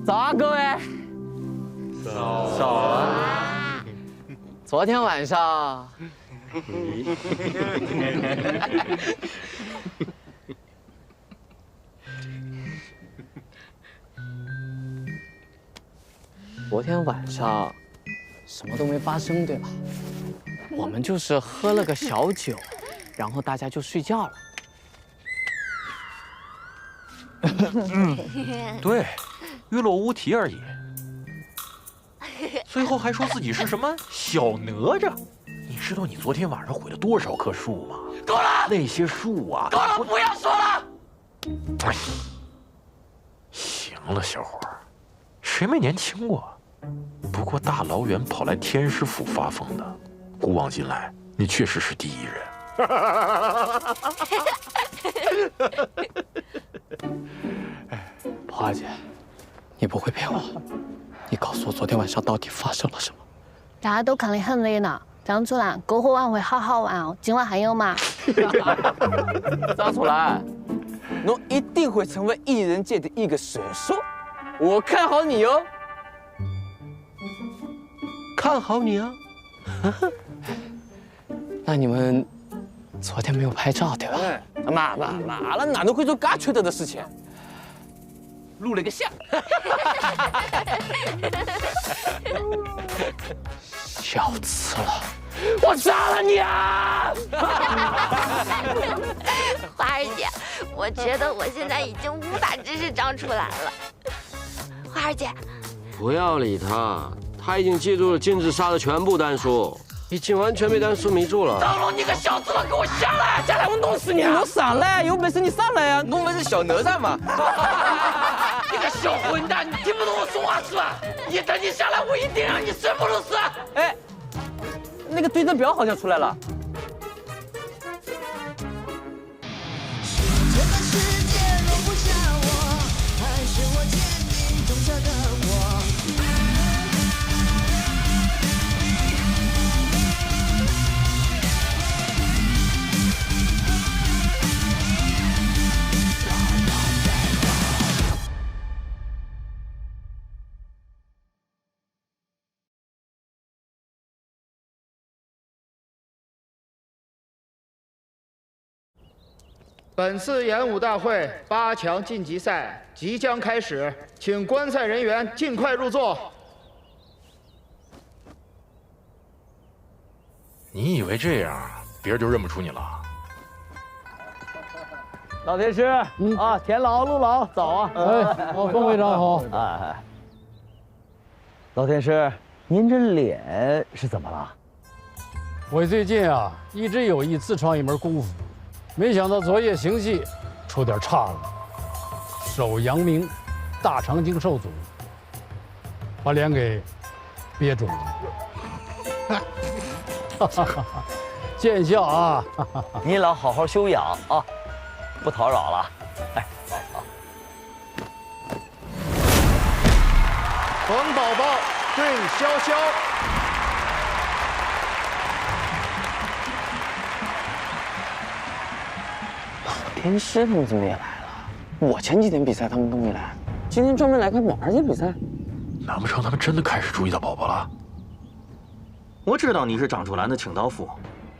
早啊，各位。早啊。昨天晚上。昨天晚上什么都没发生，对吧？我们就是喝了个小酒，然后大家就睡觉了。对，娱乐无题而已。最后还说自己是什么小哪吒。你知道你昨天晚上毁了多少棵树吗？够了！那些树啊！够了！不要说了。行了，小伙儿，谁没年轻过？不过大老远跑来天师府发疯的，古往今来，你确实是第一人。宝二姐，你不会骗我，你告诉我昨天晚上到底发生了什么？大家都看得很热闹，张楚岚篝火晚会好好玩哦，今晚还有吗？张楚岚，侬一定会成为艺人界的一个神兽，我看好你哦。看好你啊！那你们昨天没有拍照对吧？妈了，哪能会做嘎缺德的事情？录了个像。小次了，我杀了你啊！花儿姐，我觉得我现在已经无法直视张楚岚了。花儿姐，不要理他，他已经记住了金子杀的全部单数，已经完全被单数迷住了。张龙，你个小子了，给我下来！下来，我弄死你！我上来，有本事你上来呀！侬不是小哪吒吗？你个小混蛋，你听不懂我说话是吧？你等你下来，我一定让你生不如死！哎，那个对阵表好像出来了。本次演武大会8强晋级赛即将开始，请观赛人员尽快入座。你以为这样别人就认不出你了？老天师啊，田老路老早啊！冯会长好。哎，老天师，您这脸是怎么了？我最近啊，一直有意自创一门功夫。没想到昨夜行戏出点岔了，手阳明大肠经受阻，把脸给憋住了。见笑啊！您老好好休养啊，不叨扰了。哎，好。冯宝宝对潇潇。天师他们怎么也来了？我前几天比赛他们都没来，今天专门来看宝儿姐比赛。难不成他们真的开始注意到宝宝了？我知道你是张楚岚的清道夫，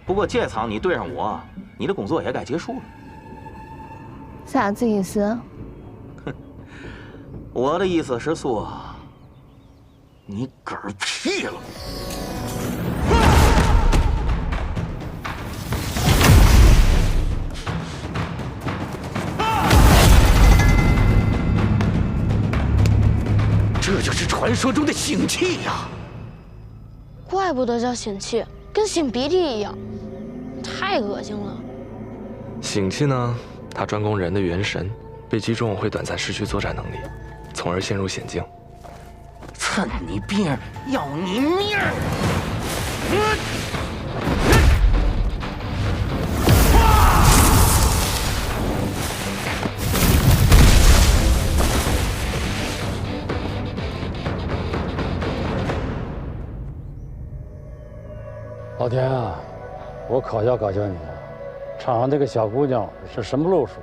不过这场你对上我，你的工作也该结束了。啥子意思？哼，我的意思是说，你嗝屁了。这就是传说中的腥气呀！怪不得叫腥气，跟擤鼻涕一样，太恶心了。腥气呢，它专攻人的元神，被击中会短暂失去作战能力，从而陷入险境。趁你病，要你命！老田啊，我考教你，场上这个小姑娘是什么路数，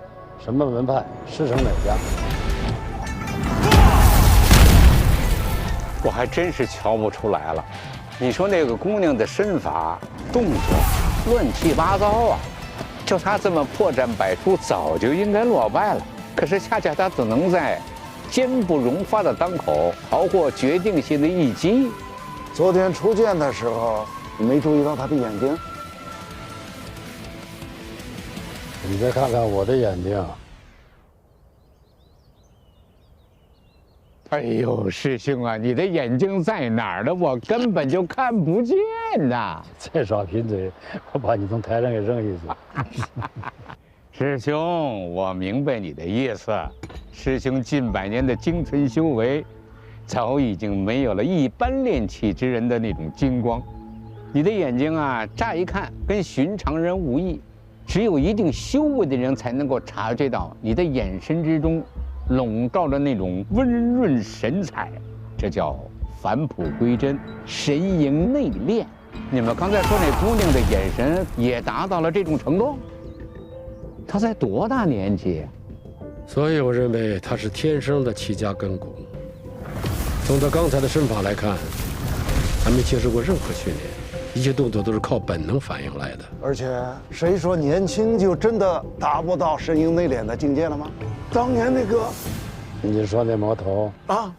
什么门派，师承哪家？我还真是瞧不出来了。你说那个姑娘的身法、动作乱七八糟啊，就她这么破绽百出，早就应该落败了。可是恰恰她只能在坚不容发的当口逃过决定性的一击。昨天初见的时候，你没注意到她的眼睛？你再看看我的眼睛。哎呦，师兄啊，你的眼睛在哪儿呢？我根本就看不见呐！再耍贫嘴，我把你从台上给扔下去。师兄，我明白你的意思。师兄近百年的精纯修为，早已经没有了一般练气之人的那种金光。你的眼睛啊，乍一看跟寻常人无异，只有一定修为的人才能够察觉到你的眼神之中笼罩着那种温润神采，这叫返璞归真，神盈内敛。你们刚才说那姑娘的眼神也达到了这种程度？她才多大年纪？所以我认为她是天生的气家根骨。从她刚才的身法来看，还没接受过任何训练，一切动作都是靠本能反应来的。而且谁说年轻就真的达不到神盈内敛的境界了吗？当年那个，你说那魔头啊，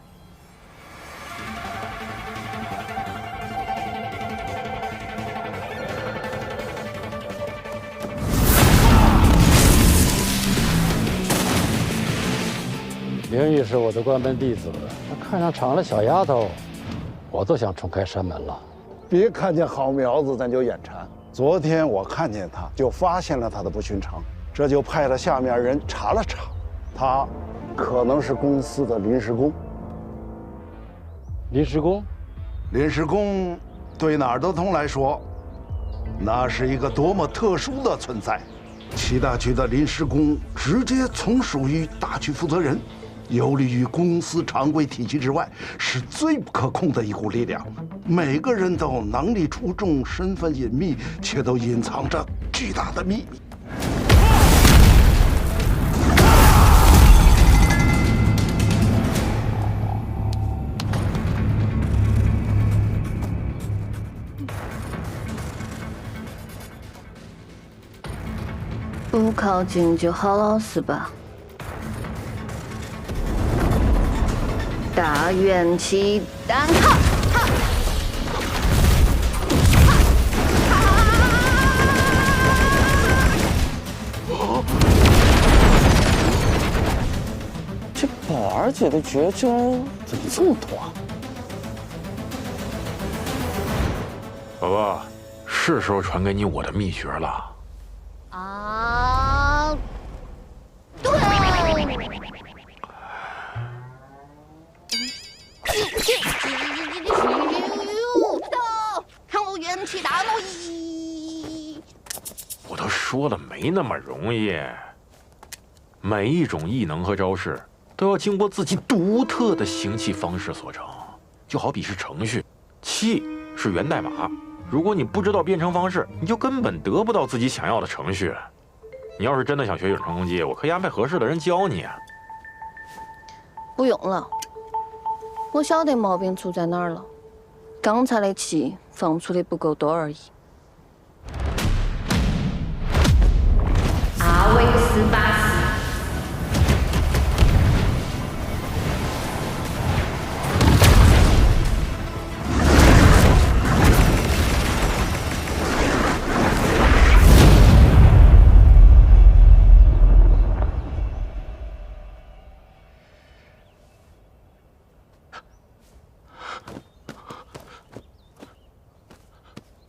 灵玉是我的关门弟子，看上厂的小丫头，我都想冲开山门了。别看见好苗子咱就眼馋。昨天我看见他，就发现了他的不寻常，这就派了下面人查了查，他可能是公司的临时工。临时工？临时工对哪儿德通来说，那是一个多么特殊的存在。七大区的临时工直接从属于大区负责人，游离于公司常规体系之外，是最不可控的一股力量。每个人都能力出众，身份隐秘，却都隐藏着巨大的秘密。不靠近就好老实吧。大元气单靠，这宝儿姐的绝招怎么这么多啊？宝宝，是时候传给你我的秘诀了。啊，对。看我元气大挪移！我都说了，没那么容易。每一种异能和招式都要经过自己独特的行气方式所成，就好比是程序，气是源代码。如果你不知道编程方式，你就根本得不到自己想要的程序。你要是真的想学远程攻击，我可以安排合适的人教你啊。不用了，我晓得毛病出在哪儿了。刚才的气放出的不够多而已。阿维斯巴斯。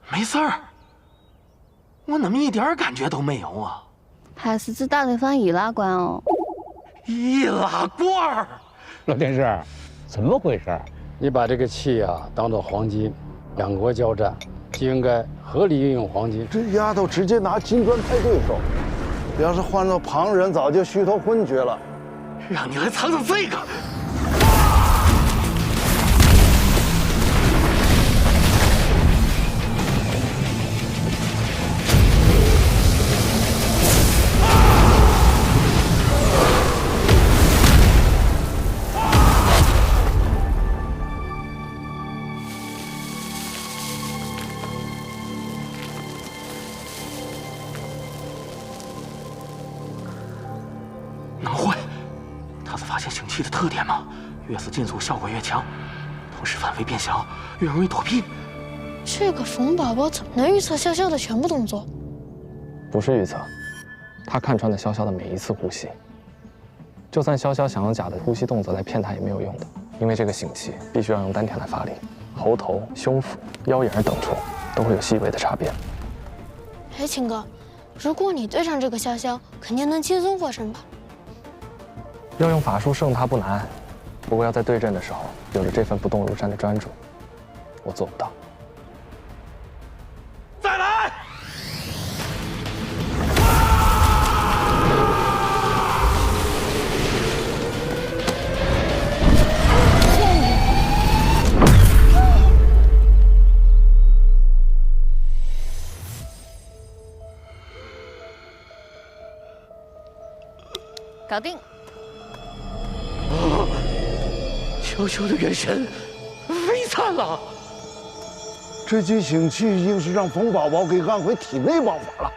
没事儿，我怎么一点感觉都没有啊？还是只打得翻易拉罐哦。易拉罐？老天师，怎么回事？你把这个气啊当做黄金，两国交战就应该合理运用黄金。这丫头直接拿金砖拍对手，要是换做旁人，早就虚脱昏厥了。让你来尝尝这个。现刑器的特点吗？越是近处效果越强，同时范围变小，越容易躲避。这个冯宝宝怎么能预测潇潇的全部动作？不是预测，他看穿了潇潇的每一次呼吸。就算潇潇想用假的呼吸动作来骗他也没有用的，因为这个刑器必须要用丹田来发力，喉头、胸腹、腰眼等处都会有细微的差别。哎，秦哥，如果你对上这个潇潇，肯定能轻松获胜吧？要用法术胜他不难，不过要在对阵的时候有着这份不动如山的专注，我做不到。再来！搞定。潇潇的元神飞散了。这具刑器硬是让冯宝宝给按回体内王法了。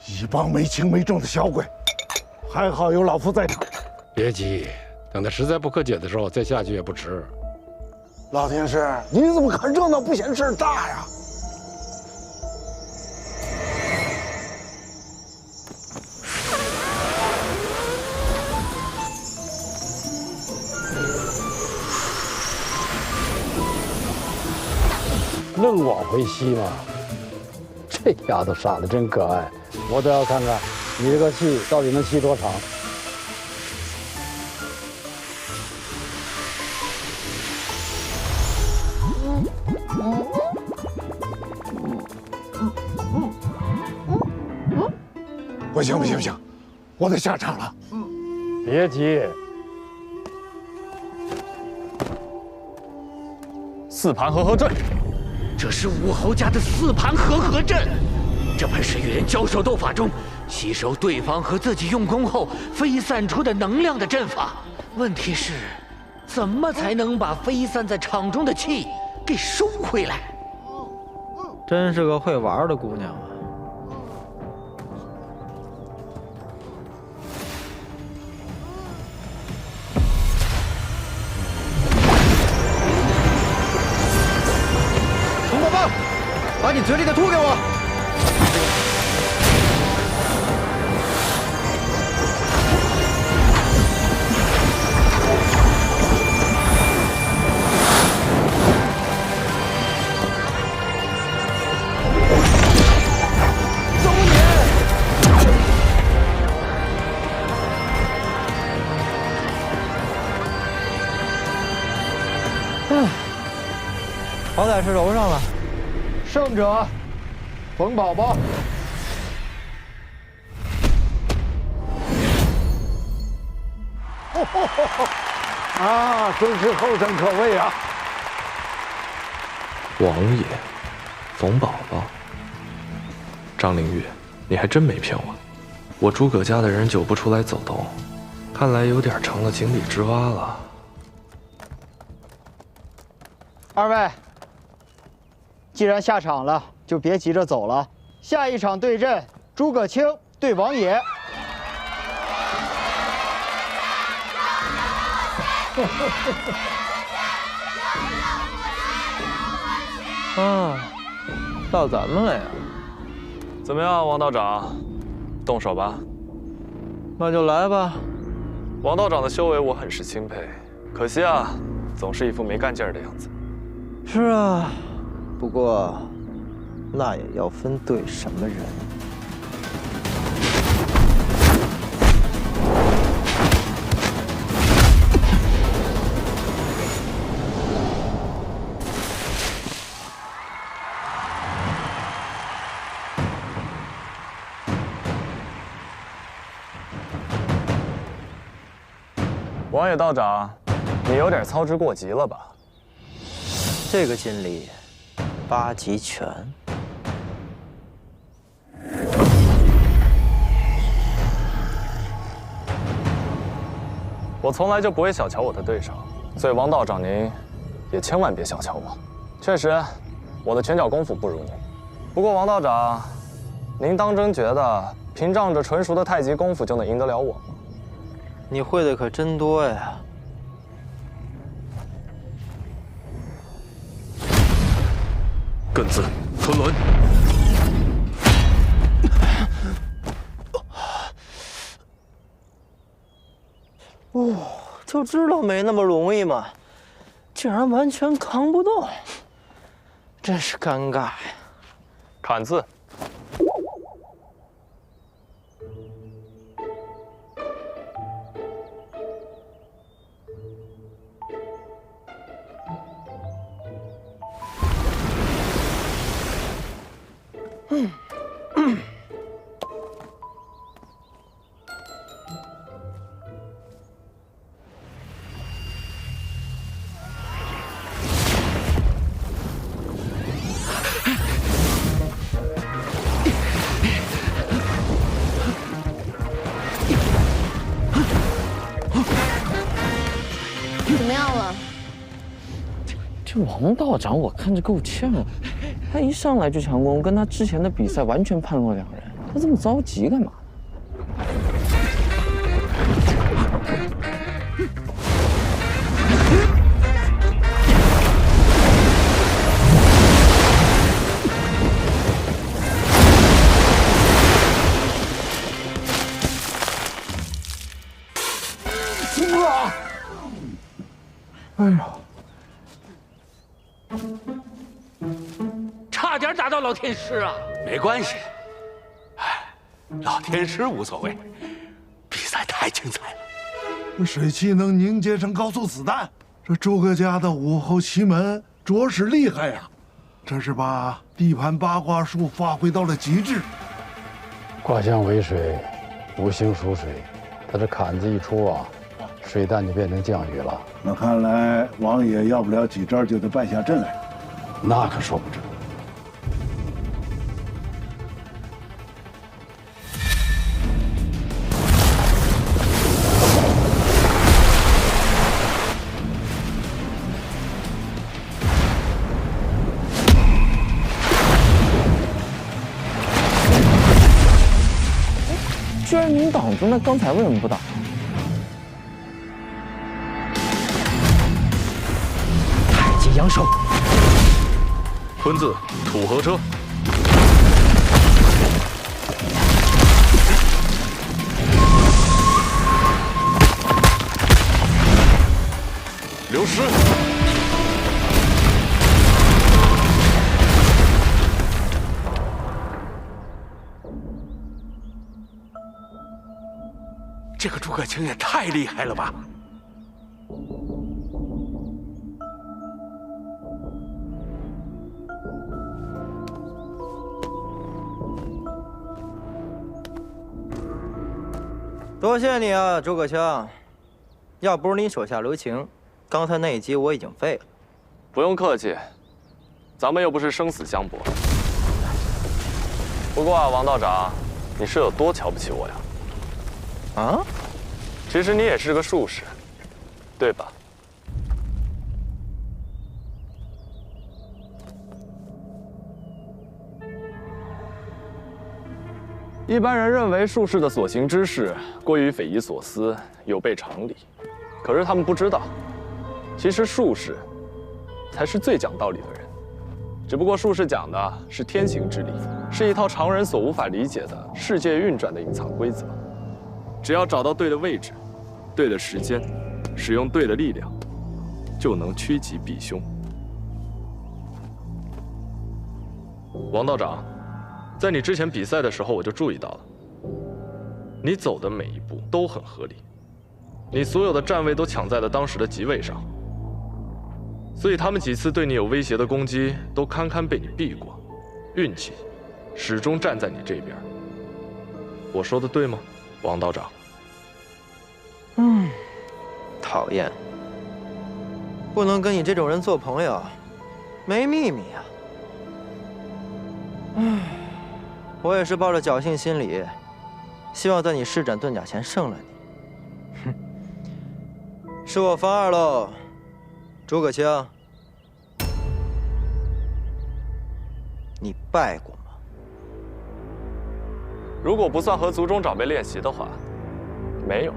一帮没轻没重的小鬼，还好有老夫在场。别急，等他实在不可解的时候再下去也不迟。老天师，你怎么看热闹不嫌事儿大呀？愣往回吸嘛，这丫头长得真可爱，我倒要看看你这个气到底能吸多长。不行不行不行，我得下场了。别急，四盘合合阵。这是武侯家的四盘合合阵，这本是与人交手斗法中吸收对方和自己用功后飞散出的能量的阵法。问题是，怎么才能把飞散在场中的气给收回来？真是个会玩的姑娘啊！红宝宝，把你嘴里的吐给我！好歹是揉上了。胜者，冯宝宝。啊，真是后生可畏啊！王爷，冯宝宝，张灵玉，你还真没骗我。我诸葛家的人久不出来走动，看来有点成了井底之蛙了。二位，既然下场了，就别急着走了。下一场对阵，诸葛青对王野。啊，到咱们了呀！怎么样，王道长，动手吧。那就来吧。王道长的修为我很是钦佩，可惜啊，总是一副没干劲儿的样子。是啊，不过那也要分对什么人。王野道长，你有点操之过急了吧？这个劲力，8极拳。我从来就不会小瞧我的对手，所以王道长您也千万别小瞧我。确实，我的拳脚功夫不如你。不过王道长，您当真觉得凭仗着纯熟的太极功夫就能赢得了我吗？你会的可真多呀！艮字吞轮。就知道没那么容易嘛，竟然完全扛不动，真是尴尬呀！砍字。怎么样了？这王道长我看着够呛啊，他一上来就强攻，跟他之前的比赛完全判若两人。他这么着急干嘛？哎呀！差点打到老天师啊！没关系，哎，老天师无所谓，比赛太精彩了。水汽能凝结成高速子弹，这诸葛家的武侯奇门着实厉害呀！这是把地盘八卦术发挥到了极致。卦象为水，五行属水，他这坎子一出啊，水弹就变成降雨了。那看来王爷要不了几招就得败下阵来。那可说不准。居然能挡住，那刚才为什么不挡？太极阳手。吞字土河车。流失。这个诸葛青也太厉害了吧！多谢你啊，诸葛青。要不是你手下留情，刚才那一击我已经废了。不用客气，咱们又不是生死相搏。不过啊，王道长，你是有多瞧不起我呀？啊？其实你也是个术士，对吧？一般人认为术士的所行之事过于匪夷所思，有悖常理。可是他们不知道，其实术士才是最讲道理的人。只不过术士讲的是天行之理，是一套常人所无法理解的世界运转的隐藏规则。只要找到对的位置、对的时间，使用对的力量，就能趋吉避凶。王道长，在你之前比赛的时候，我就注意到了，你走的每一步都很合理，你所有的站位都抢在了当时的吉位上，所以他们几次对你有威胁的攻击都堪堪被你避过，运气始终站在你这边。我说的对吗，王道长？讨厌，不能跟你这种人做朋友，没秘密啊。我也是抱着侥幸心理，希望在你施展遁甲前胜了你。哼，是我方二喽，诸葛青，你败过吗？如果不算和族中长辈练习的话，没有。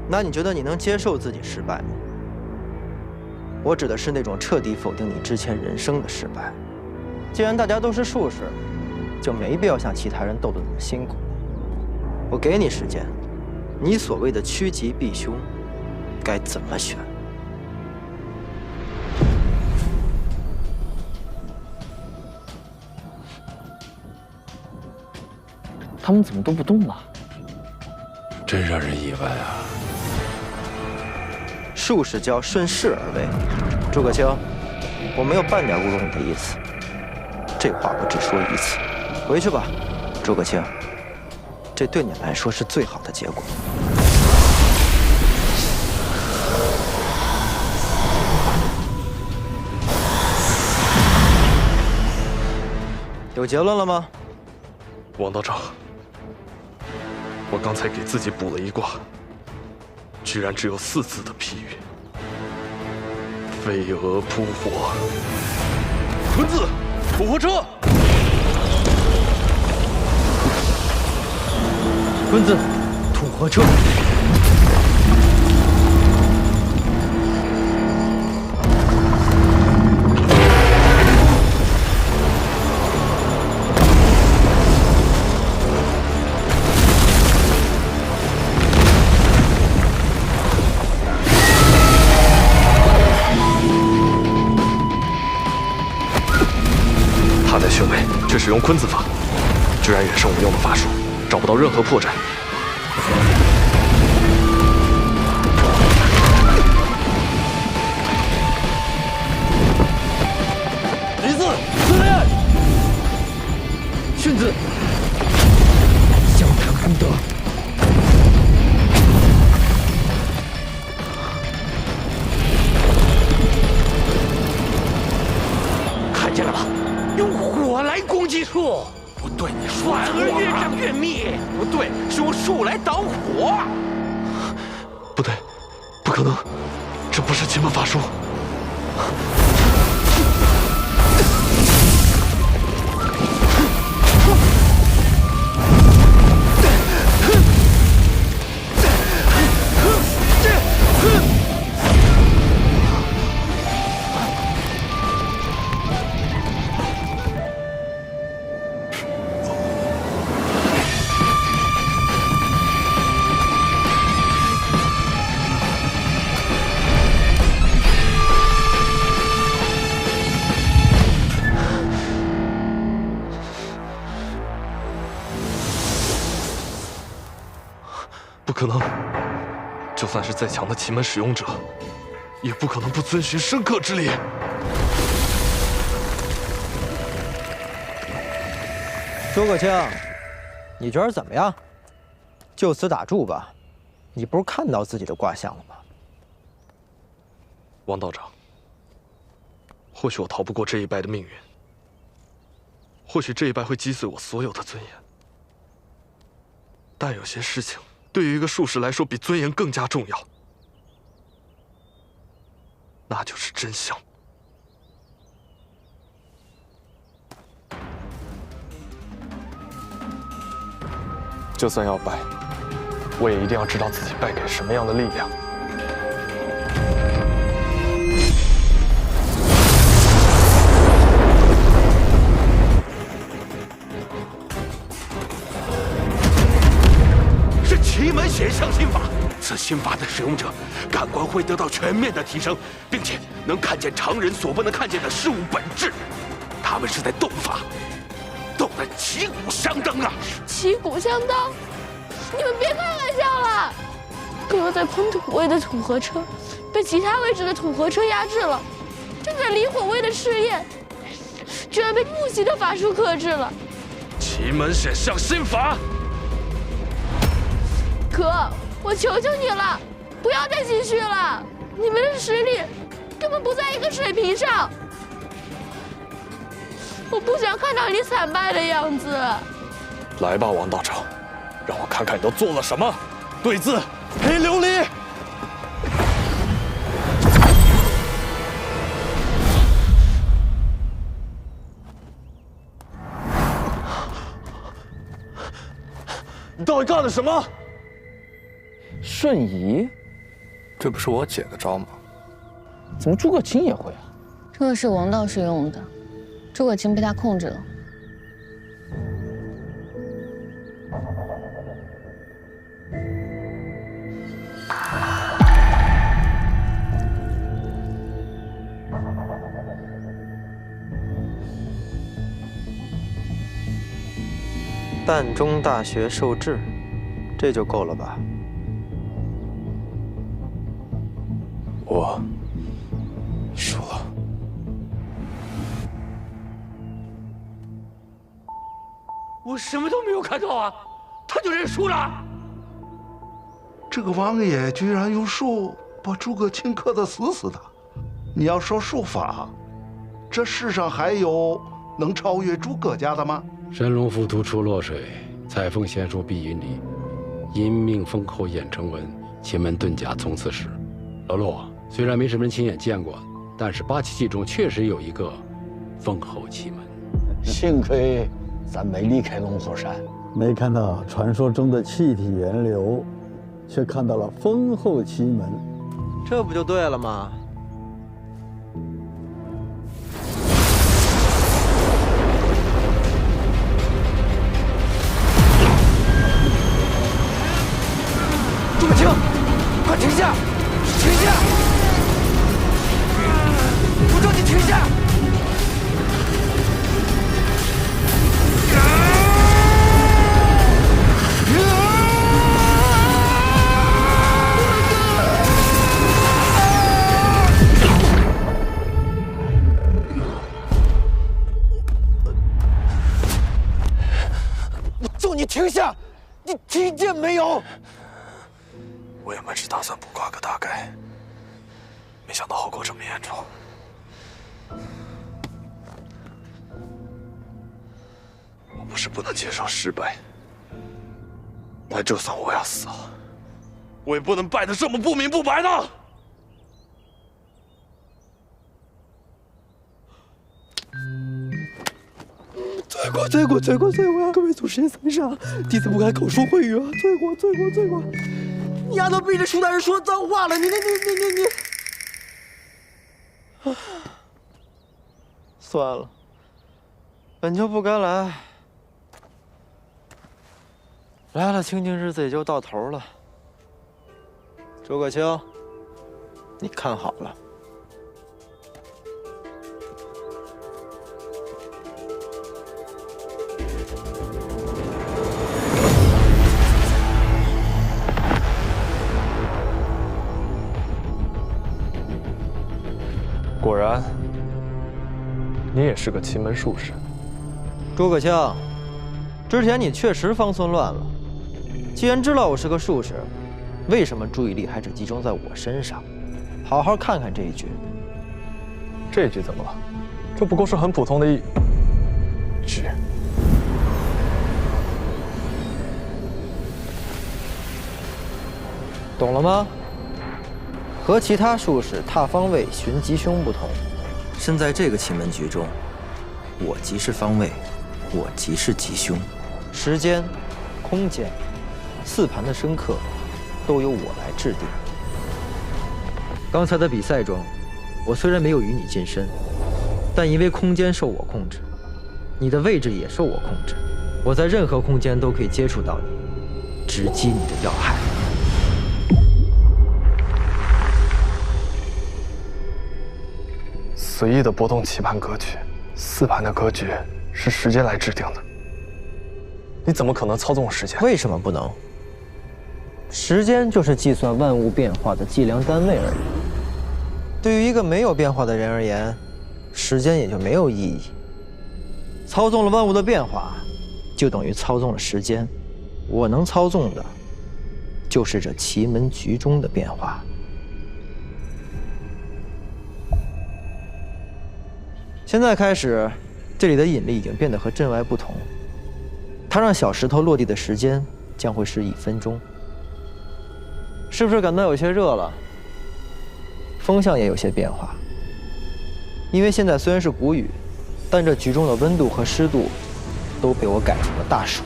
那你觉得你能接受自己失败吗？我指的是那种彻底否定你之前人生的失败。既然大家都是术士，就没必要像其他人斗得那么辛苦。我给你时间，你所谓的趋吉避凶，该怎么选？他们怎么都不动了？真让人意外啊！术士就要顺势而为。诸葛青，我没有半点侮辱你的意思，这话我只说一次。回去吧，诸葛青，这对你来说是最好的结果。有结论了吗？王道长，我刚才给自己卜了一卦，居然只有4字的批语：飞蛾扑火。坤子，土火车。坤子，土火车。他在训位却使用坤子法，居然也是我用的法术，找不到任何破绽。李四，司令，训子，小谈功德。看见了吧？用火来攻击树，不对，你说反而越长越密。不对，是用树来挡火。不对，不可能，这不是奇门法术。不可能，就算是再强的奇门使用者，也不可能不遵循生克之理。诸葛青，你觉得怎么样？就此打住吧。你不是看到自己的卦象了吗？王道长，或许我逃不过这一败的命运，或许这一败会击碎我所有的尊严，但有些事情对于一个术士来说比尊严更加重要，那就是真相。就算要败，我也一定要知道自己败给什么样的力量。是奇门显象心法，此心法的使用者感官会得到全面的提升，并且能看见常人所不能看见的事物本质。他们是在斗法，斗得旗鼓相当啊！旗鼓相当？你们别开玩笑了！哥在喷土位的土合车被其他位置的土合车压制了，正在离火位的试验居然被木系的法术克制了。奇门显象心法。哥，我求求你了，不要再继续了！你们的实力根本不在一个水平上，我不想看到你惨败的样子。来吧，王道长，让我看看你都做了什么。对字，黑琉璃。你到底干了什么？瞬移，这不是我姐的招吗？怎么诸葛青也会啊？这个是王道士用的，诸葛青被他控制了。淡中大学受制，这就够了吧？我输了。我什么都没有看到啊，他就认输了。这个王爷居然用术把诸葛青克得死死的。你要说术法，这世上还有能超越诸葛家的吗？神龙浮屠出洛水，彩凤仙术碧云里，因命封后演成文，奇门遁甲从此始。老陆，虽然没什么人亲眼见过，但是8奇迹中确实有一个封后奇门。幸亏咱没离开龙虎山，没看到传说中的气体源流，却看到了封后奇门，这不就对了吗？诸葛青，快停下！停下！我说你停下！我叫你停下！你听见没有？我原本是打算卜卦个大概，没想到后果这么严重。我不是不能接受失败，但就算我要死了，我也不能败得这么不明不白的。罪过！各位祖师爷在上，弟子不该口出秽语啊！罪过！你丫都逼着舒大人说脏话了，你！算了，本就不该来，来了清静日子也就到头了。诸葛青，你看好了。果然，你也是个奇门术士。诸葛青，之前你确实方寸乱了。既然知道我是个术士，为什么注意力还只集中在我身上？好好看看这一局。这一局怎么了？这不过是很普通的一局。懂了吗？和其他术士踏方位寻吉凶不同，身在这个奇门局中，我即是方位，我即是吉凶，时间、空间、4盘的生克，都由我来制定。刚才的比赛中，我虽然没有与你近身，但因为空间受我控制，你的位置也受我控制，我在任何空间都可以接触到你，直击你的要害。随意的波动棋盘格局，4盘的格局是时间来制定的。你怎么可能操纵时间？为什么不能？时间就是计算万物变化的计量单位而已。对于一个没有变化的人而言，时间也就没有意义。操纵了万物的变化，就等于操纵了时间。我能操纵的，就是这奇门局中的变化。现在开始，这里的引力已经变得和阵外不同。它让小石头落地的时间将会是1分钟。是不是感到有些热了？风向也有些变化。因为现在虽然是谷雨，但这局中的温度和湿度都被我改成了大暑。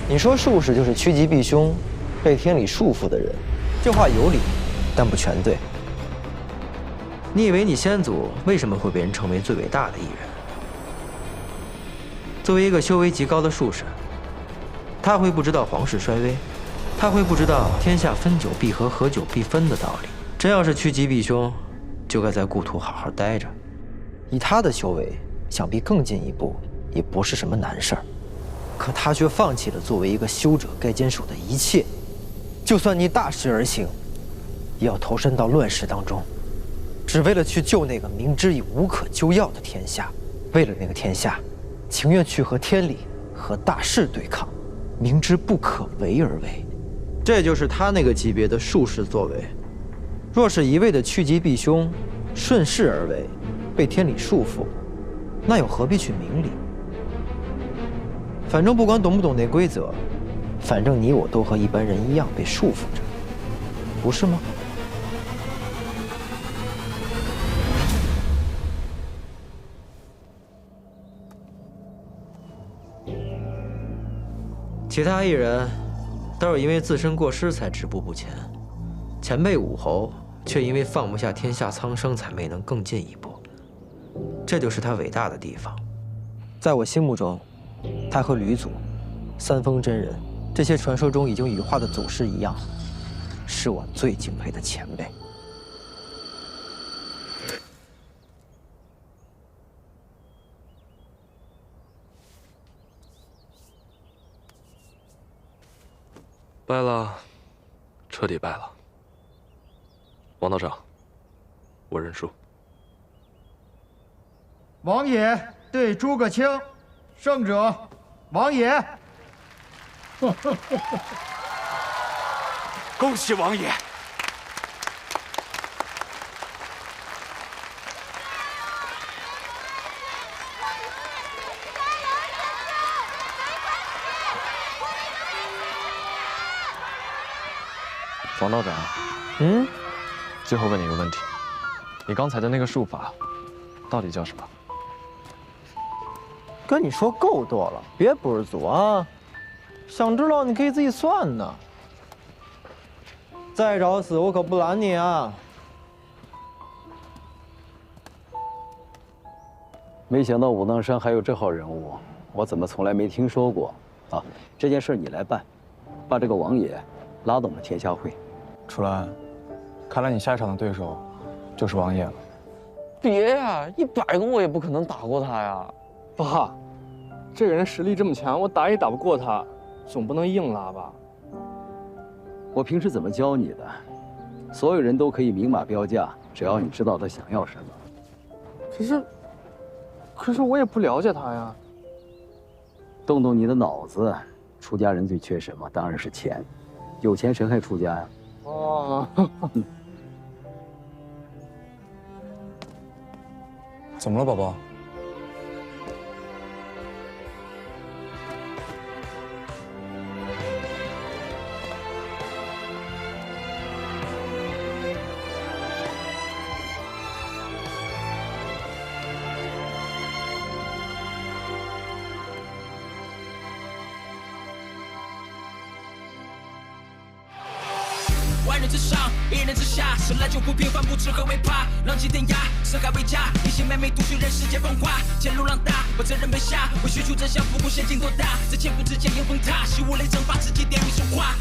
你说术士就是趋吉避凶、被天理束缚的人，这话有理，但不全对。你以为你先祖为什么会被人称为最伟大的艺人？作为一个修为极高的术士，他会不知道皇室衰微，他会不知道天下分久必合，合久必分的道理。真要是趋吉避凶，就该在故土好好待着。以他的修为，想必更进一步也不是什么难事儿。可他却放弃了作为一个修者该坚守的一切。就算你大势而行，也要投身到乱世当中，只为了去救那个明知已无可救药的天下。为了那个天下，情愿去和天理、和大势对抗，明知不可为而为。这就是他那个级别的术士作为。若是一味的趋吉避凶、顺势而为，被天理束缚，那又何必去明理？反正不管懂不懂那规则，反正你我都和一般人一样被束缚着，不是吗？其他艺人都是因为自身过失才止步不前，前辈武侯却因为放不下天下苍生才没能更进一步。这就是他伟大的地方。在我心目中，他和吕祖、三丰真人这些传说中已经羽化的祖师一样，是我最敬佩的前辈。败了，彻底败了。王道长，我认输。王爷对诸葛青，胜者王爷。恭喜王爷！王道长，最后问你一个问题，你刚才的那个术法，到底叫什么？跟你说够多了，别不知足啊！想知道你可以自己算呢。再找死我可不拦你啊！没想到武当山还有这号人物，我怎么从来没听说过啊？这件事你来办，把这个王爷拉到我们天下会。楚岚，看来你下一场的对手就是王爷了。别呀，100个我也不可能打过他呀。爸，这个人实力这么强，我打也打不过他，总不能硬拉吧？我平时怎么教你的？所有人都可以明码标价，只要你知道他想要什么。可是我也不了解他呀。动动你的脑子，出家人最缺什么？当然是钱。有钱谁还出家呀？哦。怎么了，宝宝？万人之上，一人之下，生来就不平凡，不知何为怕。浪迹天涯，四海为家，一心妹妹独具人世间风华。前路浪大，我责任背下，我虚出真相，不顾险境多大。在千步之间迎风踏，习武雷正把自己点于神话。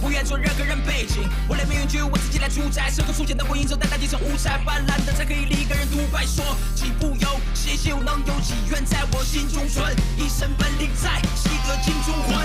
不愿做任何人背景，我来命运就由我自己来主宰。身后出现的火影，走在大地上五彩斑斓的，才可以令一个人独白说：岂不有谁又能有几愿在我心中存？一身本领在，习得金中魂。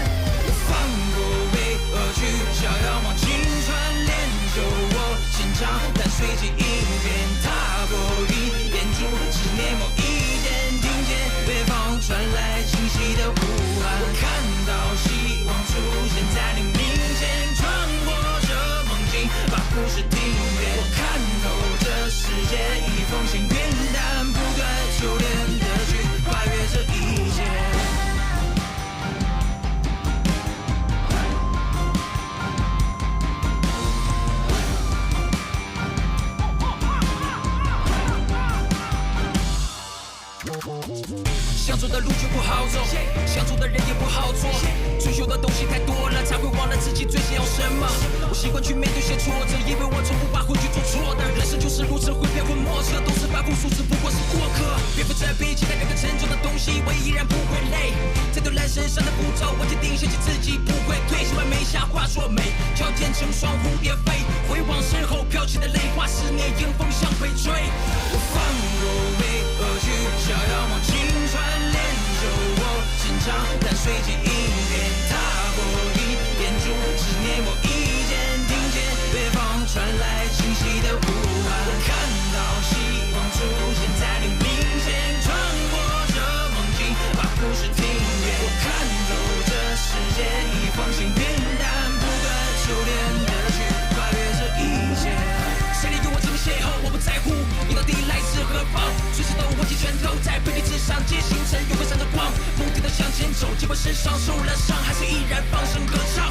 放过为何去，逍遥望青春。练就我心肠，但随即一变，踏过一眼珠，执念某一点，听见北方传来清晰的呼喊。我看到希望出现在你面前，穿过这梦境，把故事听遍。我看透这世界，一封信云淡，不断修炼的去跨越这一切。想走的路就不好走，想做的人也不好做，追求的东西太多了，才会忘了自己最想要什么。我习惯去面对些挫折，因为我从不把回去做错的。人生就是如此，会变混莫测，都是反复数次，不过是过客。别负责比期待那个沉重的东西，我也依然不会累。在对蓝身上的步骤，我坚定相信自己不会退。喜欢眉下话说美，矫健成双蝴蝶飞，回望身后飘起的泪花，思念迎风向北吹。我放过为何去逍遥往青川练就我坚强，但随即一边踏过一边住，执念我一见听见北方传来清晰的呼喊，我看到希望出现在你面前，穿过这梦境，把故事听遍。我看透这世界已放心变淡，不敢修炼的去跨越这一切。谁理与我怎么邂逅，我不在乎，你到底来自何方？随时都握紧拳头，在背地之上皆星辰，又会闪着光，目的的向前走，尽管身上受了伤，还是依然放声歌唱。